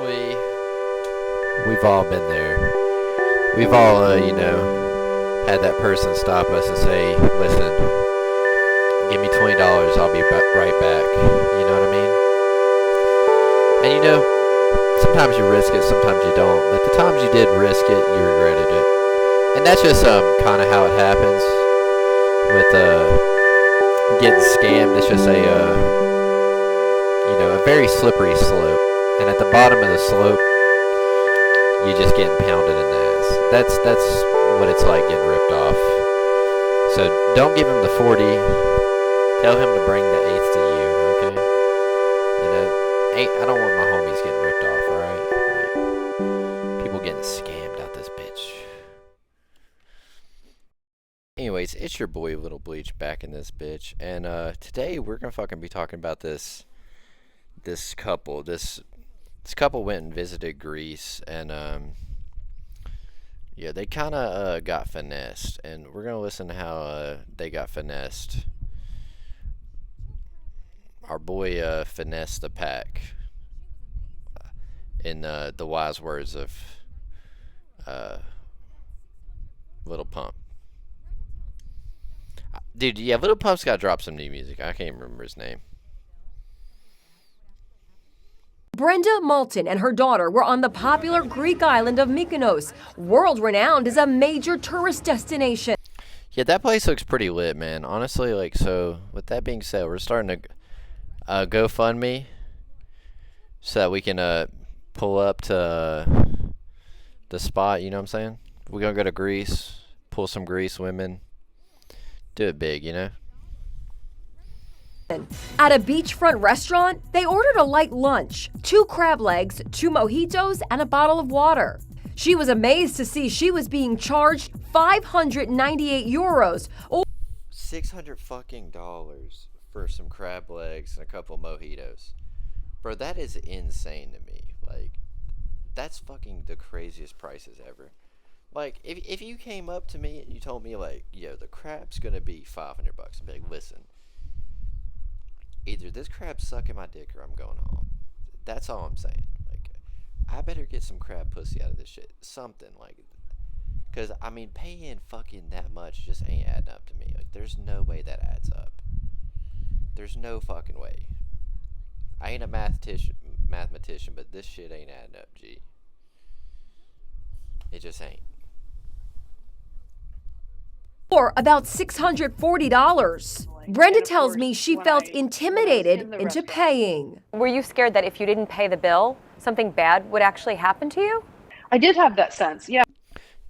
boy, we've all been there. We've all, had that person stop us and say, listen, give me $20, I'll be right back. You know what I mean? And sometimes you risk it, sometimes you don't. But the times you did risk it, you regretted it. And that's just kind of how it happens with getting scammed. It's just a very slippery slope. And at the bottom of the slope, you just getting pounded in the ass. That's what it's like getting ripped off. So don't give him the 40. Tell him to bring the eighth to you, okay? I don't want my homies getting ripped off, alright? Like, people getting scammed out this bitch. Anyways, it's your boy Little Bleach back in this bitch. And today we're gonna fucking be talking about this couple. This couple went and visited Greece, and they kind of got finessed, and we're gonna listen to how they got finessed. Our boy finessed the pack, in the wise words of Little Pump. Dude, yeah, Little Pump's got to drop some new music. I can't remember his name. Brenda Malton and her daughter were on the popular Greek island of Mykonos, world-renowned as a major tourist destination. Yeah, that place looks pretty lit, man. Honestly, so with that being said, we're starting to GoFundMe so that we can pull up to the spot, you know what I'm saying? We're going to go to Greece, pull some Greece women, do it big, At a beachfront restaurant, they ordered a light lunch, 2 crab legs, 2 mojitos, and a bottle of water. She was amazed to see she was being charged 598 euros, or $600 fucking dollars for some crab legs and a couple of mojitos. Bro, that is insane to me. Like, that's fucking the craziest prices ever. Like, if you came up to me and you told me, like, yo, the crab's gonna be $500, I'd be like, listen, either this crab's sucking my dick or I'm going home. That's all I'm saying. Like, I better get some crab pussy out of this shit. Something, like, because, paying fucking that much just ain't adding up to me. Like, there's no way that adds up. There's no fucking way. I ain't a mathematician, but this shit ain't adding up, G. It just ain't. or about $640. Brenda tells me she felt intimidated into paying. Were you scared that if you didn't pay the bill, something bad would actually happen to you? I did have that sense, yeah.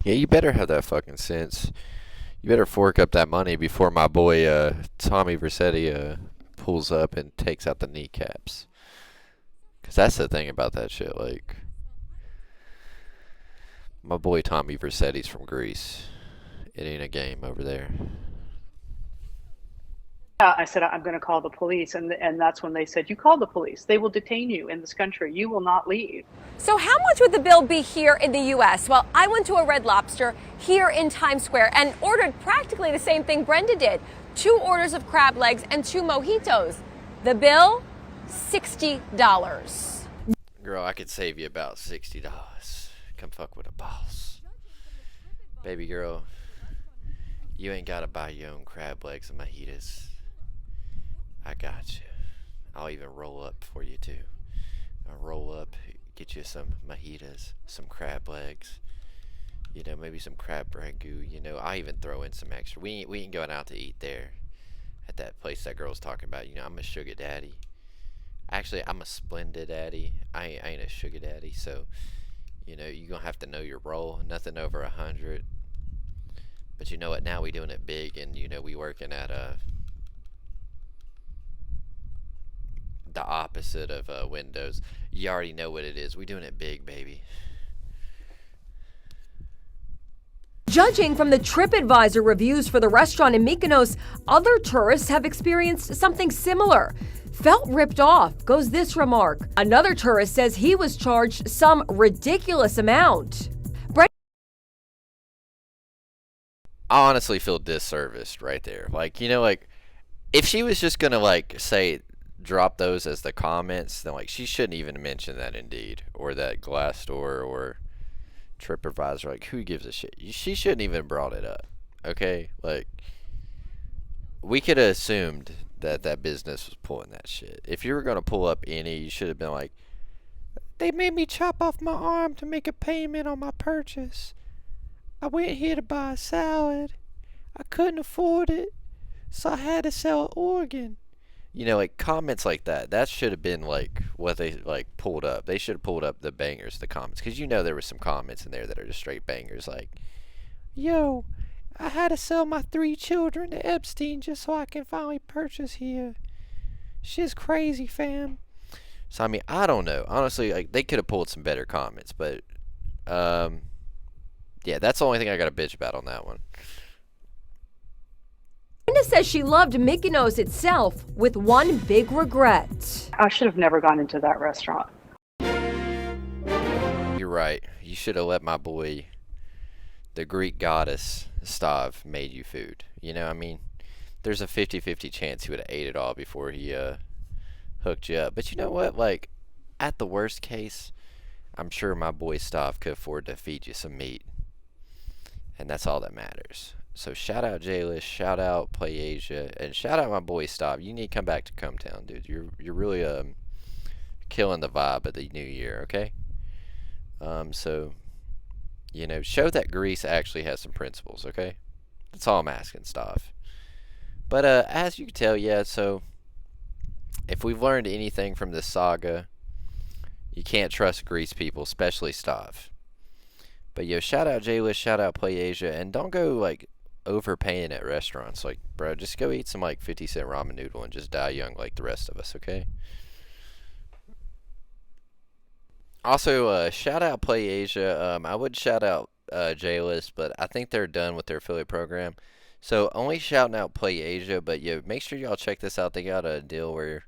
Yeah, you better have that fucking sense. You better fork up that money before my boy Tommy Vercetti pulls up and takes out the kneecaps. Because that's the thing about that shit. Like, my boy Tommy Vercetti's from Greece. It ain't a game over there. I said, I'm going to call the police. And that's when they said, you call the police. They will detain you in this country. You will not leave. So how much would the bill be here in the U.S.? Well, I went to a Red Lobster here in Times Square and ordered practically the same thing Brenda did. 2 orders of crab legs and 2 mojitos. The bill, $60. Girl, I could save you about $60. Come fuck with a boss. Baby girl, you ain't got to buy your own crab legs and mojitos. I got you. I'll even roll up for you too. I'll roll up, get you some mojitos, some crab legs, maybe some crab ragu. I'll even throw in some extra. We ain't going out to eat there at that place that girl's talking about. I'm a sugar daddy. Actually, I'm a splendid daddy. I ain't a sugar daddy, so you're gonna have to know your role. Nothing over 100. But you know what? Now we doing it big, and we working at the opposite of Windows. You already know what it is. We doing it big, baby. Judging from the TripAdvisor reviews for the restaurant in Mykonos, other tourists have experienced something similar. Felt ripped off, goes this remark. Another tourist says he was charged some ridiculous amount. I honestly feel disserviced right there. Like, if she was just gonna say drop those as the comments, then like she shouldn't even mention that Indeed or that Glassdoor or TripAdvisor. Like, who gives a shit? She shouldn't even brought it up. Okay, like we could have assumed that that business was pulling that shit. If you were gonna pull up any, you should have been like, they made me chop off my arm to make a payment on my purchase. I went here to buy a salad. I couldn't afford it, so I had to sell an organ. You know, like comments like that. That should have been like what they like pulled up. They should have pulled up the bangers, the comments, because you know there were some comments in there that are just straight bangers. Like, yo, I had to sell my 3 children to Epstein just so I can finally purchase here. Shit's crazy, fam. So I mean, I don't know. Honestly, like they could have pulled some better comments, but yeah, that's the only thing I got to bitch about on that one. Brenda says she loved Mykonos itself with one big regret. I should have never gone into that restaurant. You're right. You should have let my boy, the Greek goddess, Stav, made you food. You know, I mean, there's a 50-50 chance he would have ate it all before he hooked you up. But you know what? Like, at the worst case, I'm sure my boy Stav could afford to feed you some meat. And that's all that matters. So shout out Jayless, shout out Play Asia, and shout out my boy Stav. You need to come back to Cometown, dude. You're really killing the vibe of the new year, okay? So you know, show that Greece actually has some principles, okay? That's all I'm asking, Stav. But as you can tell, yeah, so if we've learned anything from this saga, you can't trust Greece people, especially Stav. But yo, shout out Jayless, shout out Play Asia, and don't go like overpaying at restaurants. Like, bro, just go eat some like 50-cent ramen noodle and just die young like the rest of us, okay? Also, shout out Play Asia. I would shout out Jayless, but I think they're done with their affiliate program. So only shouting out Play Asia, but yo, make sure y'all check this out. They got a deal where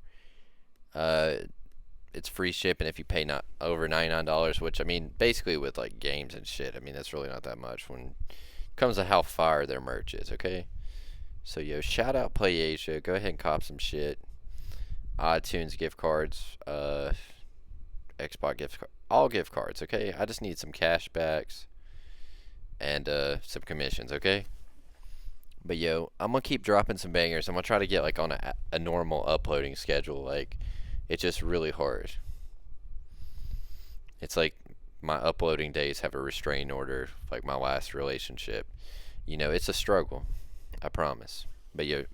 it's free shipping if you pay not over $99, which I mean basically with like games and shit. I mean that's really not that much when it comes to how fire their merch is, okay? So yo, shout out Play Asia. Go ahead and cop some shit. iTunes gift cards, Xbox gift card, all gift cards, okay? I just need some cash backs and some commissions, okay? But yo, I'm gonna keep dropping some bangers. I'm gonna try to get like on a normal uploading schedule. Like, it's just really hard. It's like my uploading days have a restraining order, like my last relationship. You know, it's a struggle, I promise. But yo,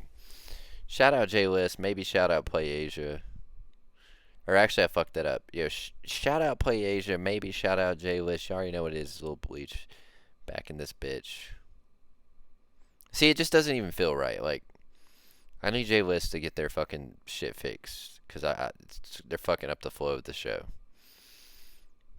shout out Jayless, maybe shout out Play Asia. Or actually, I fucked that up. Yo, shout out Play Asia, maybe shout out Jayless. You already know what it is, Little Bleach. Back in this bitch. See, it just doesn't even feel right. Like, I need Jayless to get their fucking shit fixed. Because they're fucking up the flow of the show.